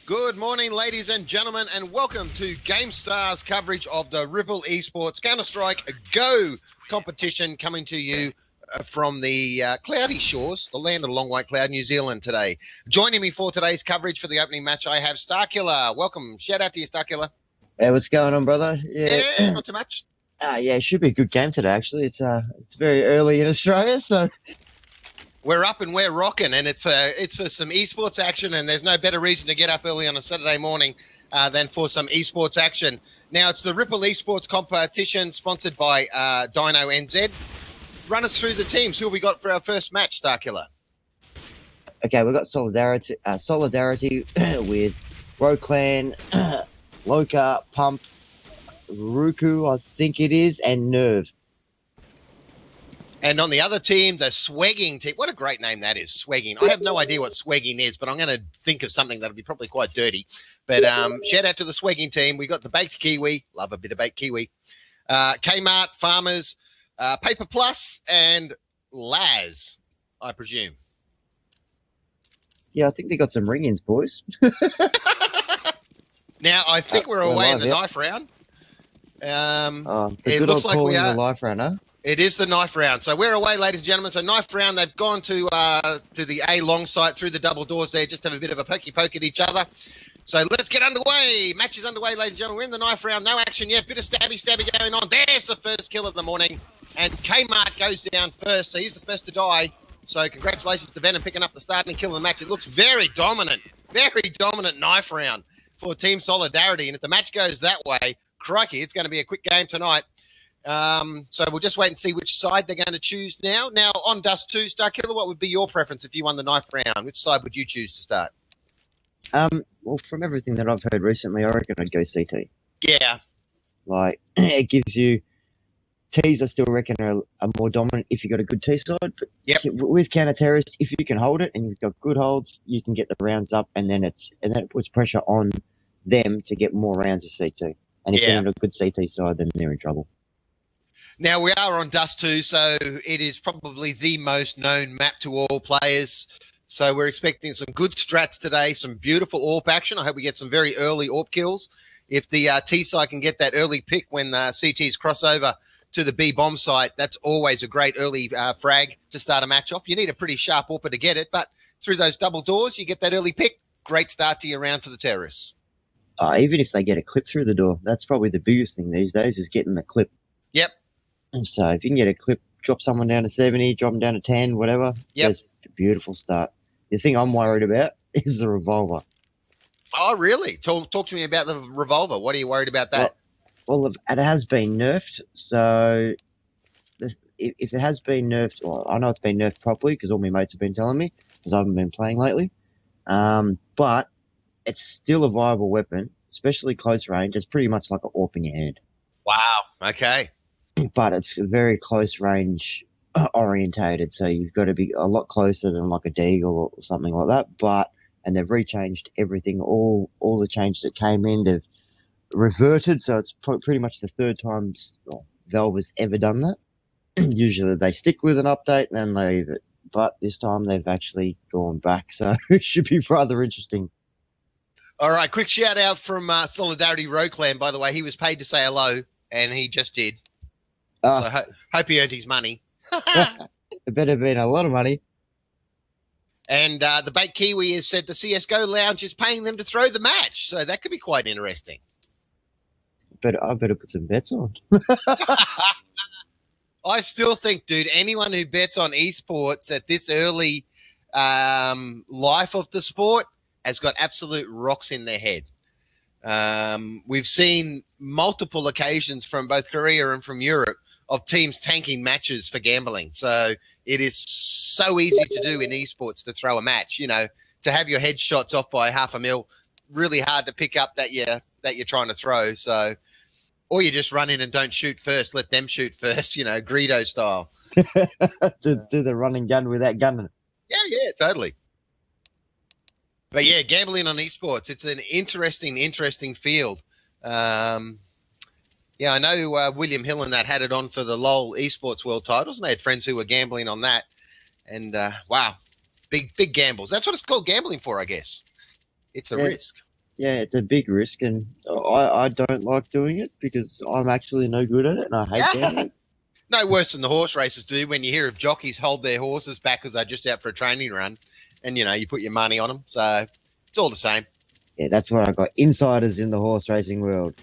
Good morning, ladies and gentlemen, and welcome to GameStar's coverage of the Ripple eSports Counter-Strike Go competition, coming to you from the cloudy shores, the land of the long white cloud, New Zealand today. Joining me for today's coverage for the opening match, I have Starkiller. Welcome. Shout out to you, Starkiller. Hey, what's going on, brother? Yeah, not too much. Yeah, it should be a good game today, actually. It's very early in Australia, so... We're up and we're rocking, and it's for some esports action, and there's no better reason to get up early on a Saturday morning than for some esports action. Now, it's the Ripple eSports competition sponsored by Dino NZ. Run us through the teams. Who have we got for our first match, Starkiller? Okay, we've got Solidarity with Roclan, Loka, Pump, Ruku, I think it is, and Nerve. And on the other team, the Swegging team. What a great name that is, Swegging. I have no idea what Swegging is, but I'm going to think of something that'll be probably quite dirty. But shout out to the Swegging team. We got the Baked Kiwi. Love a bit of Baked Kiwi. Kmart, Farmers, Paper Plus, and Laz, I presume. Yeah, I think they got some ring-ins, boys. Now, I think we're away in the knife round. It looks like we are. The knife round, huh? It is the knife round. So we're away, ladies and gentlemen. So knife round, they've gone to the A long site through the double doors there, just have a bit of a pokey poke at each other. So let's get underway. Match is underway, ladies and gentlemen. We're in the knife round. No action yet. Bit of stabby going on. There's the first kill of the morning. And Kmart goes down first. So he's the first to die. So congratulations to Venom picking up the starting kill of the match. It looks very dominant knife round for Team Solidarity. And if the match goes that way, crikey, it's going to be a quick game tonight. So we'll just wait and see which side they're going to choose now. Now, on Dust 2, Starkiller, what would be your preference if you won the knife round? Which side would you choose to start? Well, from everything that I've heard recently, I reckon I'd go CT. Yeah. Like, it gives you... Ts, I still reckon, are more dominant if you got a good T side. But with counter-terrorists, if you can hold it and you've got good holds, you can get the rounds up, and then it puts pressure on them to get more rounds of CT. And if they're in a good CT side, then they're in trouble. Now, we are on Dust 2, so it is probably the most known map to all players. So we're expecting some good strats today, some beautiful AWP action. I hope we get some very early AWP kills. If the T side can get that early pick when the CTs cross over to the B bomb site, that's always a great early frag to start a match off. You need a pretty sharp AWPer to get it, but through those double doors, you get that early pick. Great start to your round for the terrorists. Even if they get a clip through the door, that's probably the biggest thing these days is getting the clip. Yep. So if you can get a clip, drop someone down to 70, drop them down to 10, whatever, that's a beautiful start. The thing I'm worried about is the revolver. Oh, really? Talk to me about the revolver. What are you worried about that? Well, it has been nerfed. So if it has been nerfed, well, I know it's been nerfed properly because all my mates have been telling me because I haven't been playing lately. But it's still a viable weapon, especially close range. It's pretty much like an AWP in your hand. Wow. Okay. But it's very close range orientated, so you've got to be a lot closer than like a deagle or something like that. And they've rechanged everything, all the changes that came in, they've reverted, so it's pretty much the third time Valve has ever done that. Usually they stick with an update and then they leave it, but this time they've actually gone back, so it should be rather interesting. All right, quick shout out from Solidarity Roclan, by the way. He was paid to say hello, and he just did. So hope he earned his money. It better have been a lot of money. And the Baked Kiwi has said the CSGO lounge is paying them to throw the match, so that could be quite interesting. I better put some bets on. I still think, dude, anyone who bets on esports at this early life of the sport has got absolute rocks in their head. We've seen multiple occasions from both Korea and from Europe of teams tanking matches for gambling. So it is so easy to do in esports to throw a match, to have your headshots off by $500,000, really hard to pick up that you're trying to throw. So, or you just run in and don't shoot first, let them shoot first, Greedo style. do the running gun without gunning. Yeah, totally. But yeah, gambling on esports, it's an interesting field. Yeah, I know William Hill and that had it on for the LOL esports world titles, and they had friends who were gambling on that. And wow, big gambles. That's what it's called gambling for, I guess. It's a risk. Yeah, it's a big risk, and I don't like doing it because I'm actually no good at it, and I hate gambling. No worse than the horse races do when you hear of jockeys hold their horses back because they're just out for a training run, and you put your money on them. So it's all the same. Yeah, that's what I got. Insiders in the horse racing world.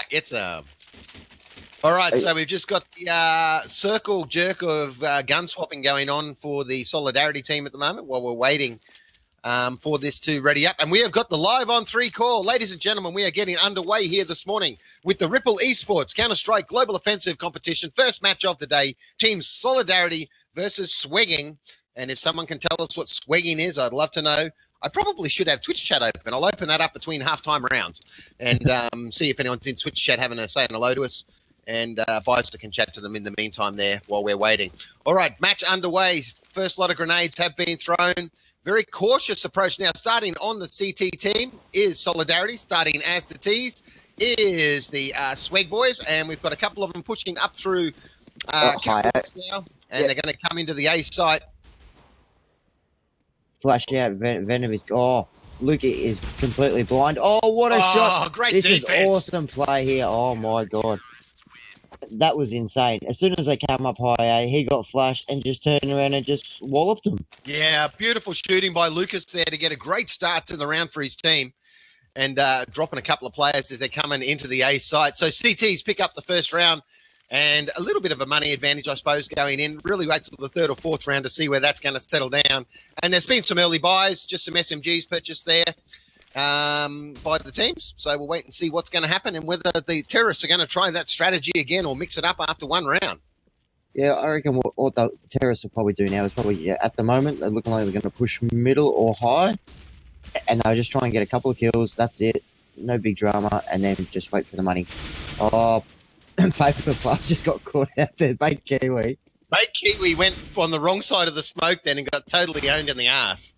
Get some. All right, so we've just got the circle jerk of gun swapping going on for the Solidarity team at the moment while we're waiting for this to ready up. And we have got the live on 3 call. Ladies and gentlemen, we are getting underway here this morning with the Ripple eSports Counter-Strike Global Offensive Competition. First match of the day, Team Solidarity versus Swegging. And if someone can tell us what Swegging is, I'd love to know. I probably should have Twitch chat open. I'll open that up between halftime rounds and see if anyone's in Twitch chat having a say and hello to us. And Bister can chat to them in the meantime there while we're waiting. All right, match underway. First lot of grenades have been thrown. Very cautious approach now. Starting on the CT team is Solidarity. Starting as the Ts is the Sweg boys. And we've got a couple of them pushing up through catwalks now. And they're going to come into the A site. Flash out. Venom is... Oh, Luke is completely blind. Oh, what a shot. Great this defense. Is awesome play here. Oh, my God. That was insane. As soon as they came up high A, he got flashed and just turned around and just walloped them. Yeah, beautiful shooting by Lucas there to get a great start to the round for his team and dropping a couple of players as they're coming into the A site. So CTs pick up the first round and a little bit of a money advantage, I suppose, going in. Really wait till the third or fourth round to see where that's going to settle down. And there's been some early buys, just some SMGs purchased there by the teams. So we'll wait and see what's going to happen and whether the terrorists are going to try that strategy again or mix it up after one round. Yeah, I reckon what the terrorists will probably do now is probably, at the moment, they're looking like they're going to push middle or high, and they'll just try and get a couple of kills. That's it. No big drama, and then just wait for the money. Oh, Paper Plus just got caught out there. Bait Kiwi. Bait Kiwi went on the wrong side of the smoke then and got totally owned in the ass.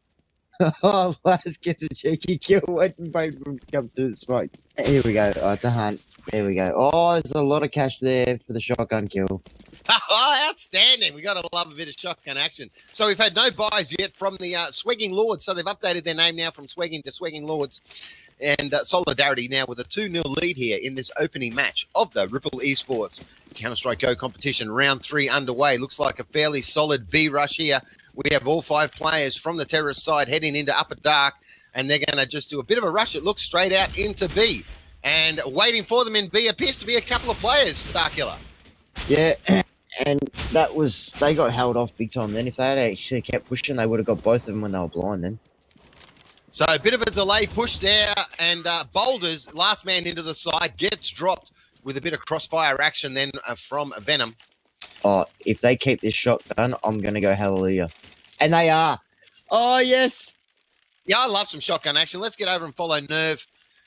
Oh, Laz gets a cheeky kill when Bait come through the smoke. Here we go. Oh, it's a hunt. There we go. Oh, there's a lot of cash there for the shotgun kill. Oh, outstanding. We got to love a bit of shotgun action. So we've had no buys yet from the Swegloards. So they've updated their name now from Swegging to Swegloards. And Solidarity now with a 2-0 lead here in this opening match of the Ripple eSports Counter-Strike Go competition. Round 3 underway. Looks like a fairly solid B rush here. We have all 5 players from the terrorist side heading into Upper Dark. And they're going to just do a bit of a rush. It looks straight out into B. And waiting for them in B appears to be a couple of players, Starkiller. Yeah, and they got held off big time then. If they had actually kept pushing, they would have got both of them when they were blind then. So a bit of a delay push there, and Boulders, last man into the side, gets dropped with a bit of crossfire action then from Venom. Oh, if they keep this shotgun, I'm going to go hallelujah. And they are. Oh, yes. Yeah, I love some shotgun action. Let's get over and follow Nerve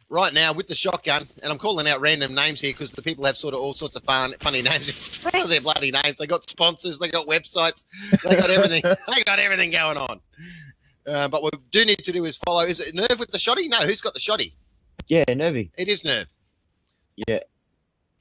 right now with the shotgun. And I'm calling out random names here because the people have sort of all sorts of funny names in front of their bloody names. They got sponsors, they got websites, they got everything. They got everything going on. But what we do need to do is follow. Is it Nerve with the shotty? No, who's got the shotty? Yeah, Nervy. It is Nerve. Yeah.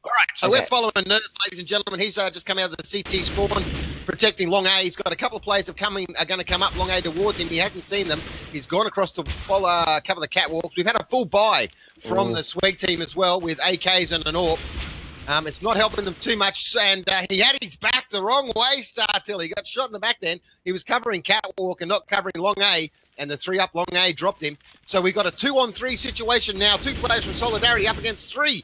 All right, so we're following Nerve, ladies and gentlemen. He's just come out of the CT spawn, protecting Long A. He's got a couple of players are going to come up Long A towards him. He hasn't seen them. He's gone across to follow a couple of catwalks. We've had a full buy from the Sweg team as well with AKs and an AWP. It's not helping them too much, and he had his back the wrong way, Starkiller. He got shot in the back then. He was covering catwalk and not covering Long A, and the 3 up Long A dropped him. So we've got a 2-on-3 situation now. 2 players from Solidarity up against 3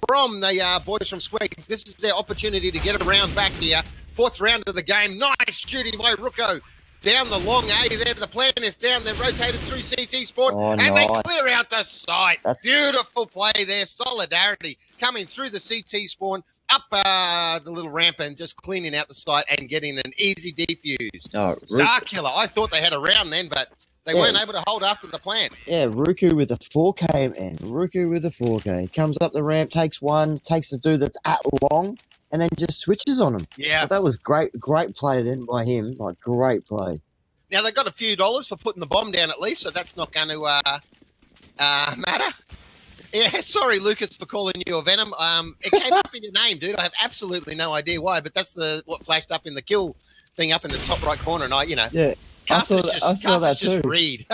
from the boys from Sweg. This is their opportunity to get a round back here. 4th round of the game. Nice shooting by Rucko. Down the Long A there. The plan is down. They're rotated through CT spawn. And they clear out the site. Beautiful play there. Solidarity coming through the CT spawn. Up the little ramp and just cleaning out the site and getting an easy defuse. Starkiller. I thought they had a round then, but they weren't able to hold after the plan. Yeah, Ruku with a 4K, man. Ruku with a 4K. Comes up the ramp, takes one, takes the dude that's at long, and then just switches on him. Yeah. So that was great play then by him. Like, great play. Now, they got a few dollars for putting the bomb down at least, so that's not going to matter. Yeah, sorry, Lucas, for calling you a Venom. It came up in your name, dude. I have absolutely no idea why, but that's what flashed up in the kill thing up in the top right corner, and Yeah. Casters that just too. read.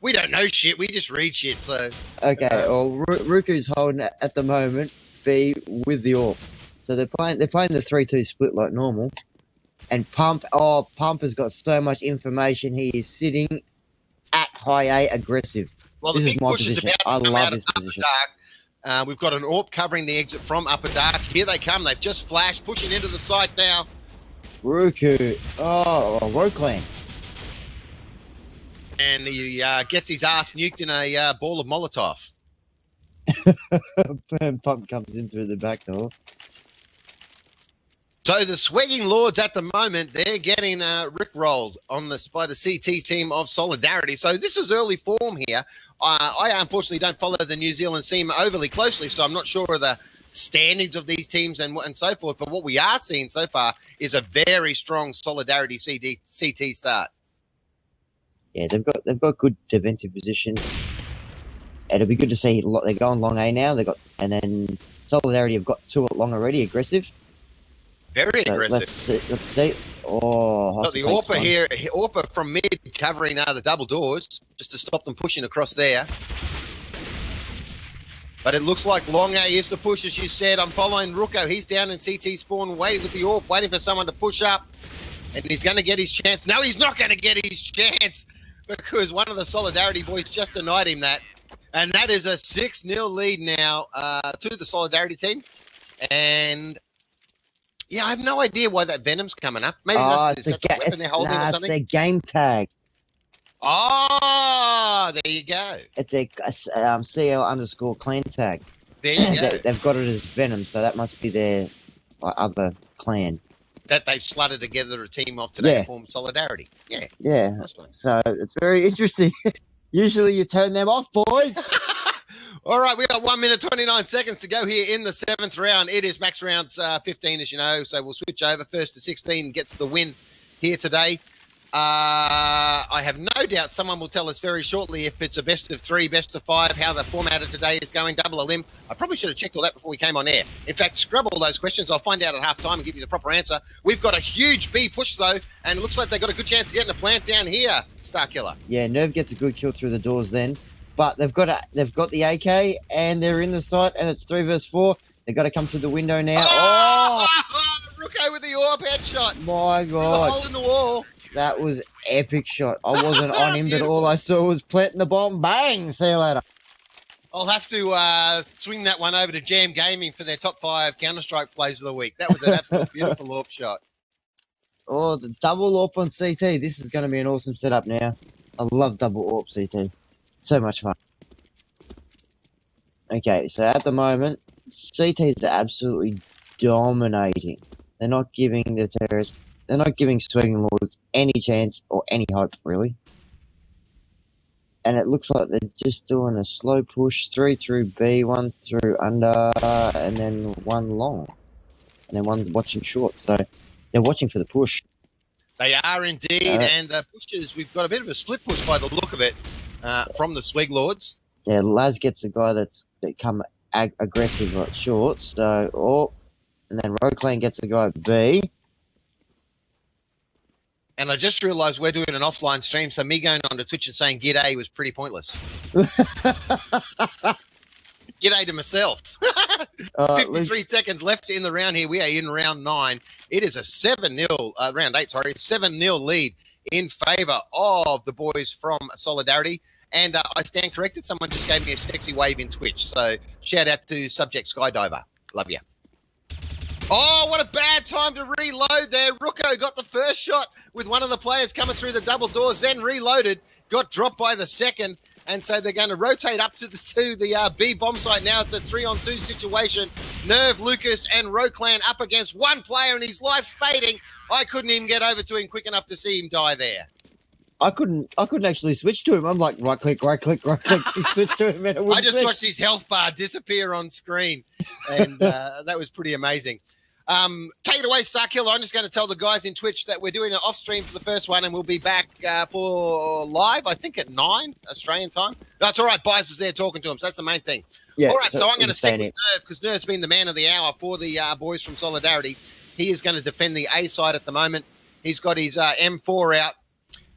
We don't know shit. We just read shit. So Okay, well, Ruku's holding it at the moment B with the AWP. So they're playing the 3-2 split like normal. And Pump has got so much information. He is sitting at high A aggressive. well, This the is big my push is position. about to I come love out of this Upper position. Dark. We've got an AWP covering the exit from Upper Dark. Here they come. They've just flashed, pushing into the site now. Ruku. Oh, Roclan. And he gets his ass nuked in a ball of Molotov. Pump comes in through the back door. So the Swegloards at the moment, they're getting rickrolled by the CT team of Solidarity. So this is early form here. I unfortunately don't follow the New Zealand scene overly closely, so I'm not sure of the standings of these teams and so forth. But what we are seeing so far is a very strong Solidarity CT start. Yeah, they've got good defensive positions. It'll be good to see they're going long A now. And then Solidarity have got 2 at long already, aggressive. Very aggressive. Let's see. Oh, got the AWPer here, AWPer from mid covering the double doors just to stop them pushing across there. But it looks like long A is the push, as you said. I'm following Ruko. He's down in CT spawn, waiting with the AWP, waiting for someone to push up. And he's going to get his chance. No, he's not going to get his chance because one of the Solidarity boys just denied him that. And that is a 6-0 lead now to the Solidarity team. And yeah, I have no idea why that Venom's coming up. Maybe that's the weapon they're holding or something. It's their game tag. Oh, there you go. It's a CL_clan tag. There you go. They've got it as Venom, so that must be their other clan. That they've slutted together a team of today to form Solidarity. Yeah. Yeah. Nice one. So it's very interesting. Usually you turn them off, boys. All right, we got 1 minute 29 seconds to go here in the 7th round. It is max rounds 15, as you know, so we'll switch over. First to 16 gets the win here today. I have no doubt someone will tell us very shortly if it's a best of 3, best of 5, how the format of today is going, double a limb. I probably should have checked all that before we came on air. In fact, scrub all those questions. I'll find out at halftime and give you the proper answer. We've got a huge B push, though, and it looks like they've got a good chance of getting a plant down here, Starkiller. Yeah, Nerve gets a good kill through the doors then. But they've got the AK, and they're in the site, and it's 3 versus 4. They've got to come through the window now. Oh! Ruko with the AWP headshot. My God. The hole in the wall. That was epic shot. I wasn't on him, but all I saw was planting the bomb. Bang! See you later. I'll have to swing that one over to Jam Gaming for their top 5 Counter-Strike plays of the week. That was an absolute beautiful AWP shot. Oh, the double AWP on CT. This is going to be an awesome setup now. I love double AWP CT. So much fun. Okay, so at the moment, CTs are absolutely dominating. They're not giving the terrorists, they're not giving Swegloards any chance or any hope, really. And it looks like they're just doing a slow push, 3 through B, 1 through under, and then 1 long. And then 1 watching short. So they're watching for the push. They are indeed, and the pushes, we've got a bit of a split push by the look of it from the Swegloards. Yeah, Laz gets the guy that come aggressive at short. So, and then Roclan gets the guy at B. And I just realised we're doing an offline stream, so me going onto Twitch and saying "G'day" was pretty pointless. G'day to myself. 53 seconds left in the round here. We are in round 9. It is a 7-0, round 8, sorry, 7-0 lead in favour of the boys from Solidarity. And I stand corrected. Someone just gave me a sexy wave in Twitch. So shout out to Subject Skydiver. Love you. Oh, what a bad time to reload there. Ruko got the first shot with one of the players coming through the double doors, then reloaded, got dropped by the second. And so they're going to rotate up to the B bomb site now. It's a 3-on-2 situation. Nerve, Lucas, and Roclan up against one player, and his life's fading. I couldn't even get over to him quick enough to see him die there. I couldn't actually switch to him. I'm like, right click, switch to him. And I just watched his health bar disappear on screen, and that was pretty amazing. Take it away, Starkiller. I'm just going to tell the guys in Twitch that we're doing an off stream for the first one, and we'll be back for live, I think, at 9 Australian time. No, it's all right. Bias is there talking to him, so that's the main thing. Yeah, all right, so I'm going to stick with Nerve because Nerve's been the man of the hour for the boys from Solidarity. He is going to defend the A side at the moment. He's got his M4 out.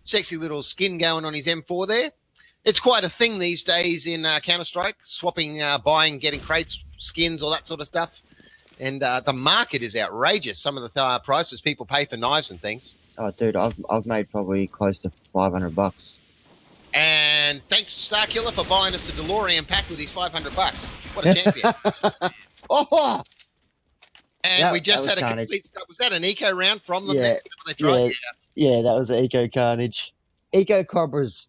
Sexy little skin going on his M4 there. It's quite a thing these days in Counter-Strike, swapping, buying, getting crates, skins, all that sort of stuff. And the market is outrageous. Some of the prices people pay for knives and things. Oh, dude, I've made probably close to $500. And thanks to Starkiller for buying us the DeLorean pack with his $500. What a champion! Oh, and we just had a complete. Was that an eco round from them? Yeah, they tried? Yeah, that was Eco Carnage. Eco Cobras.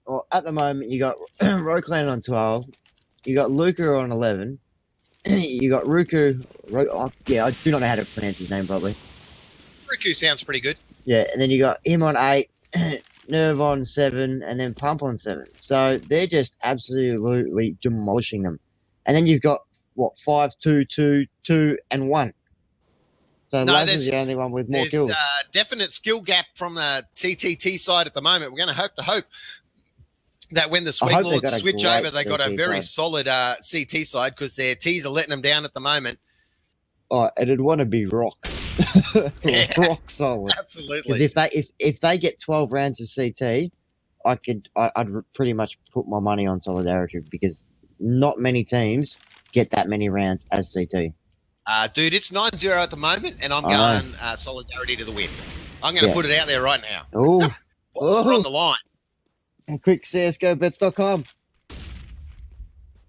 Well, at the moment, you got Roclan on 12. You got Luca on 11. You got Ruku. Yeah, I do not know how to pronounce his name properly. Ruku sounds pretty good. Yeah, and then you got him on 8, Nerve on 7, and then Pump on 7. So they're just absolutely demolishing them. And then you've got, what, 5, 2, 2, 2, and 1. So Laz is the only one with more kills. There's a definite skill gap from the TTT side at the moment. We're going to hope that when the Swegloards switch over, they got a very solid CT side, because their Ts are letting them down at the moment. Oh, it'd want to be rock. Rock solid. Absolutely. Because if they get 12 rounds of CT, I'd pretty much put my money on Solidarity, because not many teams get that many rounds as CT. Dude, it's 9-0 at the moment, and I'm going Solidarity to the win. I'm going to put it out there right now. Oh, we're on the line. And quick, CSGObets.com.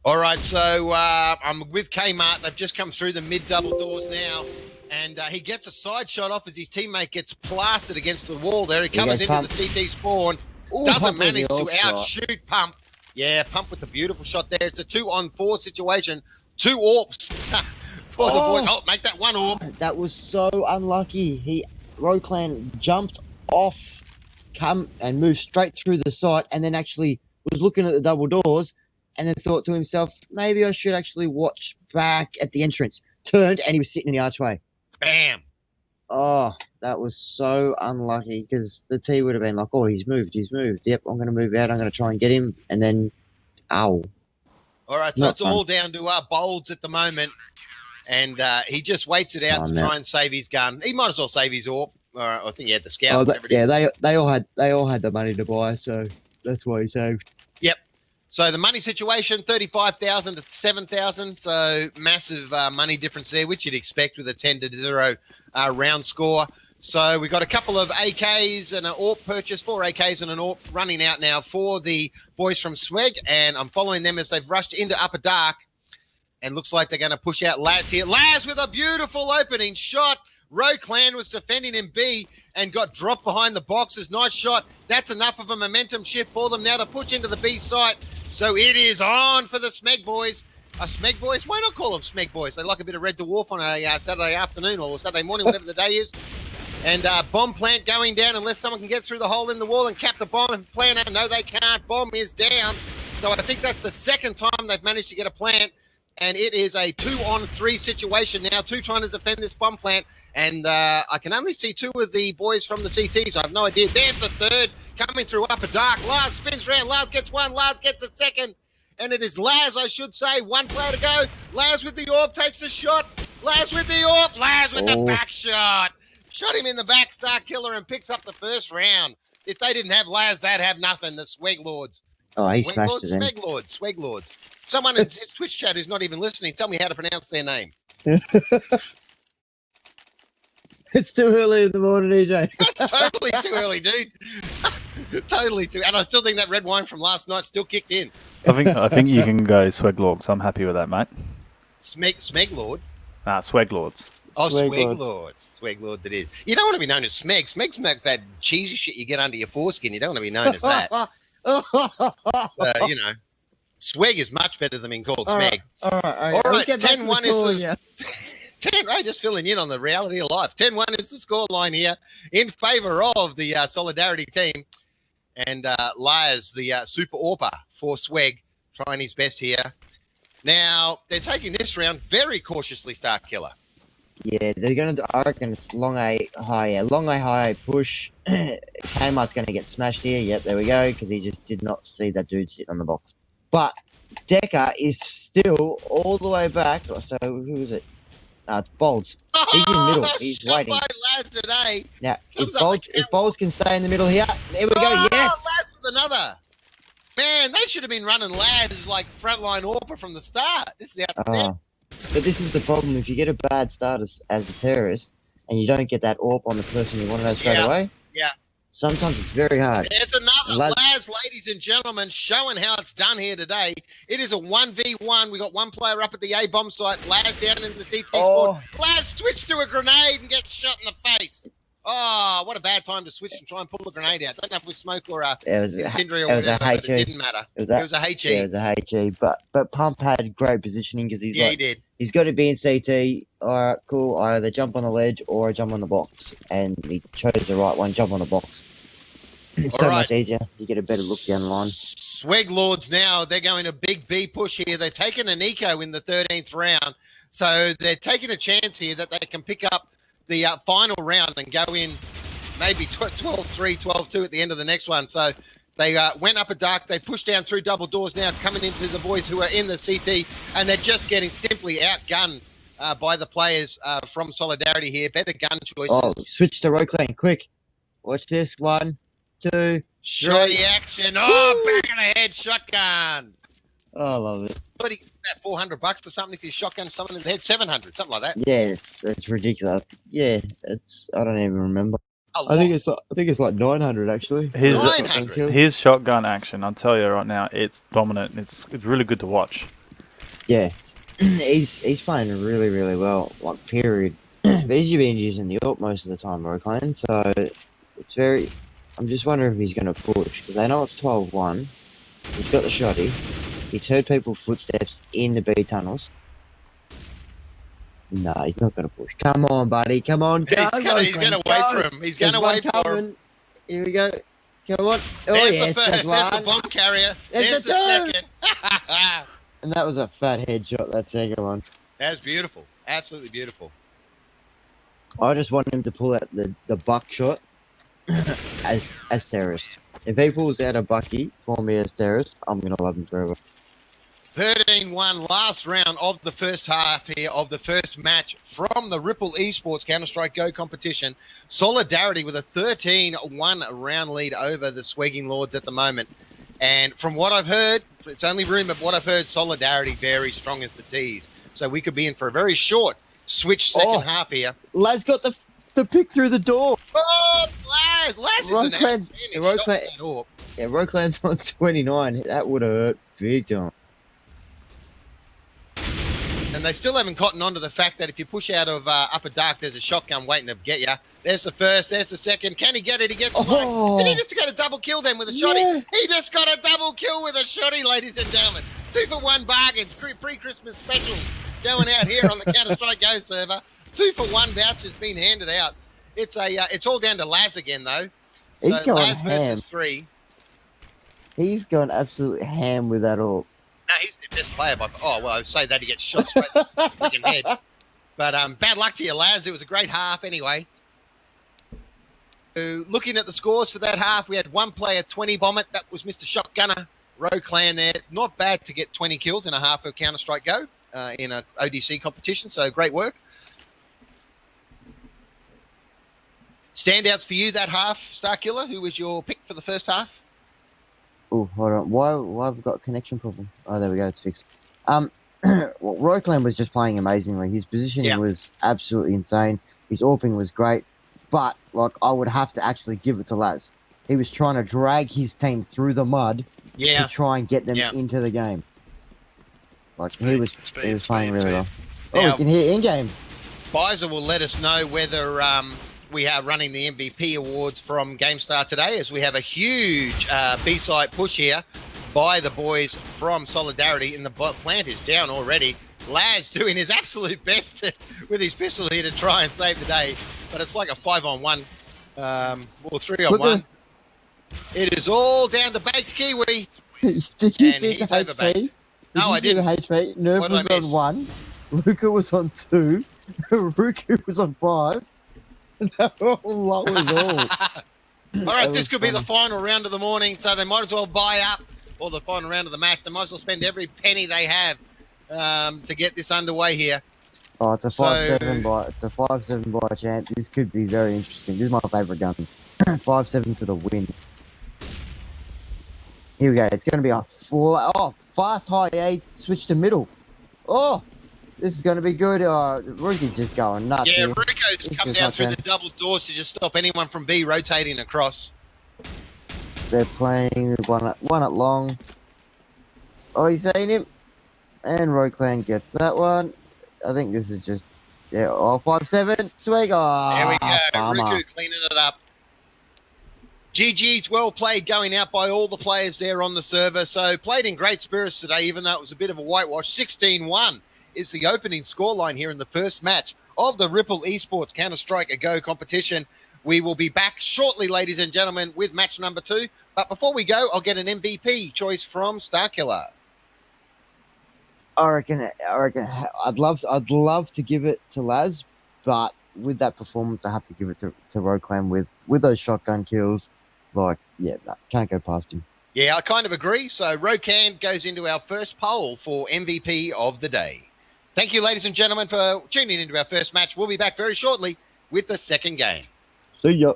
All right, so I'm with Kmart. They've just come through the mid-double doors now, and he gets a side shot off as his teammate gets plastered against the wall there. He covers into the CT spawn, doesn't manage to outshoot Pump. Yeah, Pump with the beautiful shot there. It's a 2-on-4 situation. 2 AWPs for the boys. Oh, make that 1 AWP. That was so unlucky. Roclan jumped off, come and moved straight through the site, and then actually was looking at the double doors, and then thought to himself, maybe I should actually watch back at the entrance. Turned, and he was sitting in the archway. Bam! Oh, that was so unlucky, because the T would have been like, oh, he's moved. Yep, I'm going to move out. I'm going to try and get him. And then, ow. All right, so it's all down to Bolds at the moment. And he just waits it out to try and save his gun. He might as well save his AWP. I think he had the scout. They all had the money to buy, so that's why he saved. Yep. So the money situation, 35,000 to 7,000. So massive money difference there, which you'd expect with a 10-0 round score. So we got a couple of AKs and an AWP purchase, 4 AKs and an AWP running out now for the boys from Sweg, and I'm following them as they've rushed into Upper Dark, and looks like they're going to push out Laz here. Laz with a beautiful opening shot. Roclan was defending in B and got dropped behind the boxes. Nice shot. That's enough of a momentum shift for them now to push into the B site. So it is on for the Smeg boys. Smeg boys? Why not call them Smeg boys? They like a bit of Red Dwarf on a Saturday afternoon or Saturday morning, whatever the day is. And bomb plant going down unless someone can get through the hole in the wall and cap the bomb and plant it. No, they can't. Bomb is down. So I think that's the second time they've managed to get a plant. And it is a 2-on-3 situation now. 2 trying to defend this bomb plant. And I can only see 2 of the boys from the CT, so I have no idea. There's the third coming through Upper Dark. Laz spins around. Laz gets 1. Laz gets a second. And it is Laz, I should say. 1 player to go. Laz with the AWP takes a shot. Laz with the AWP. Laz with the back shot. Shot him in the back, Starkiller, and picks up the first round. If they didn't have Laz, they'd have nothing. The Swegloards. Oh, he smashed it in. Swegloards. Someone in Twitch chat who's not even listening, tell me how to pronounce their name. It's too early in the morning, EJ. It's totally too early, dude. Totally too. And I still think that red wine from last night still kicked in. I think you can go Swegloards. I'm happy with that, mate. Smeglord? Swegloards. Oh, Swegloards. Swegloards it is. You don't want to be known as Smeg. Smeg's like that cheesy shit you get under your foreskin. You don't want to be known as that. You know. Sweg is much better than being called Smeg. All right. 10-1 is the 10. Right, just filling in on the reality of life. 10-1 is the scoreline here in favour of the Solidarity team. And Laz, the super AWPer for Sweg, trying his best here. Now, they're taking this round very cautiously, Starkiller. Yeah, they're going to, I reckon it's long A high. Yeah, long A high push. Kmart's going to get smashed here. Yep, there we go, because he just did not see that dude sitting on the box. But Decker is still all the way back. So who is it? It's Bolts. He's in middle. He's Shot waiting. by Laz today. Now, Comes up the if Bolts can stay in the middle here, there we go. Oh, Yes. Laz with another. Man, they should have been running Laz like frontline AWPer from the start. This is outstanding. But this is the problem. If you get a bad start as a terrorist and you don't get that AWP on the person you want to know straight away, sometimes it's very hard. There's another Laz, ladies and gentlemen, showing how it's done here today. It is a 1v1. We got one player up at the A bomb site. Laz down in the CT spawn. Laz switched to a grenade and gets shot in the face. Oh, what a bad time to switch and try and pull a grenade out. Don't know if it was smoke or incendiary or whatever, but it didn't matter. It was a HE. Yeah, it was a HE. But Pump had great positioning because he did. He's got to be in CT. All right, cool. I either jump on the ledge or I jump on the box. And he chose the right one, jump on the box. It's so much easier. You get a better look down the line. Swegloards now, they're going a big B push here. They're taking an eco in the 13th round. So they're taking a chance here that they can pick up the final round and go in maybe 12-3, 12-2 at the end of the next one. So they went up a dark. They pushed down through double doors now, coming into the boys who are in the CT, and they're just getting simply outgunned by the players from Solidarity here. Better gun choices. Oh, switch to Roclan, quick. Watch this. 1, 2, Shotty action. Oh, back of the head shotgun. Oh, I love it. But he got $400 or something if you shotgun someone in the head, 700, something like that. Yes, it's ridiculous. Yeah, I don't even remember. I think it's like 900 actually. His shotgun action, I'll tell you right now, it's dominant. It's really good to watch. Yeah, he's playing really, really well. Like period. But he's been using the AWP most of the time, Roclan. So it's very. I'm just wondering if he's going to push because I know it's 12-1. He's got the shotty. He's heard people's footsteps in the B tunnels. No, he's not going to push. Come on, buddy. Come on. He's going to wait for him. He's going to wait for him. Here we go. Come on. Oh, there's the first. There's the bomb carrier. There's the second. And that was a fat headshot, that second one. That was beautiful. Absolutely beautiful. I just want him to pull out the buckshot as terrorist. If he pulls out a bucky for me as terrorist, I'm going to love him forever. 13-1, last round of the first half here of the first match from the Ripple eSports Counter-Strike Go competition. Solidarity with a 13-1 round lead over the Swegloards at the moment. And from what I've heard, it's only rumour, but what I've heard, Solidarity very strong as the tees. So we could be in for a very short switch second half here. Laz got the pick through the door. Oh, Laz! Laz is an outstanding shot. Yeah, Roclan's on 29. That would have hurt big time. And they still haven't cottoned on to the fact that if you push out of upper dark, there's a shotgun waiting to get you. There's the first, there's the second. Can he get it? He gets one. Did he just get a double kill then with a shotty? Yeah. He just got a double kill with a shotty, ladies and gentlemen. 2-for-1 bargains, pre-Christmas specials going out here on the Counter-Strike Go server. 2-for-1 vouchers being handed out. It's all down to Laz again, though. He's so going Laz ham. versus 3. He's going absolute ham with that all. No, he's the best player by. Oh well, I would say that he gets shot straight in the freaking head. But bad luck to you, Laz. It was a great half anyway. So, looking at the scores for that half, we had one player 20 bomb it. That was Mr. Shotgunner Roclan there. Not bad to get 20 kills in a half of Counter-Strike Go in a ODC competition. So great work. Standouts for you that half, Starkiller. Who was your pick for the first half? Oh, hold on. Why have we got a connection problem? Oh, there we go. It's fixed. Well, Roclan was just playing amazingly. His positioning was absolutely insane. His AWPing was great. But, like, I would have to actually give it to Laz. He was trying to drag his team through the mud to try and get them into the game. Like, he was playing really well. Oh, we can hear in-game. Pfizer will let us know whether we are running the MVP awards from GameStar today, as we have a huge B-side push here by the boys from Solidarity, and the plant is down already. Laz doing his absolute best with his pistol here to try and save the day, but it's like a 5-on-1 or 3-on-1. It is all down to Baked Kiwi. Did you see the HP? No, I didn't. The HP? Nerf was on 1, Luca was on 2, Ruku was on 5. That was all. All right, this could be the final round of the morning, so they might as well buy up, or the final round of the match. They might as well spend every penny they have to get this underway here. Oh, it's a So- 5-7 by chance. This could be very interesting. This is my favourite gun. 5-7 for the win. Here we go. It's going to be a fast high A, switch to middle. Oh, this is going to be good. Rookie's just going nuts Yeah, here. Ruko's come just down like through them. the double doors to just stop anyone from B rotating across. They're playing one at long. Oh, you seen him? And Roclan gets that one. I think this is just... Yeah, 5-7. Swag. Oh, There we go. bummer. Ruku cleaning it up. GG's well played, going out by all the players there on the server. So played in great spirits today, even though it was a bit of a whitewash. 16-1 is the opening scoreline here in the first match of the Ripple eSports Counter-Strike Go competition. We will be back shortly, ladies and gentlemen, with match number 2. But before we go, I'll get an MVP choice from Starkiller. I reckon. I'd love to give it to Laz, but with that performance, I have to give it to Roclan with those shotgun kills. Like, yeah, no, can't go past him. Yeah, I kind of agree. So Roclan goes into our first poll for MVP of the day. Thank you, ladies and gentlemen, for tuning into our first match. We'll be back very shortly with the second game. See ya.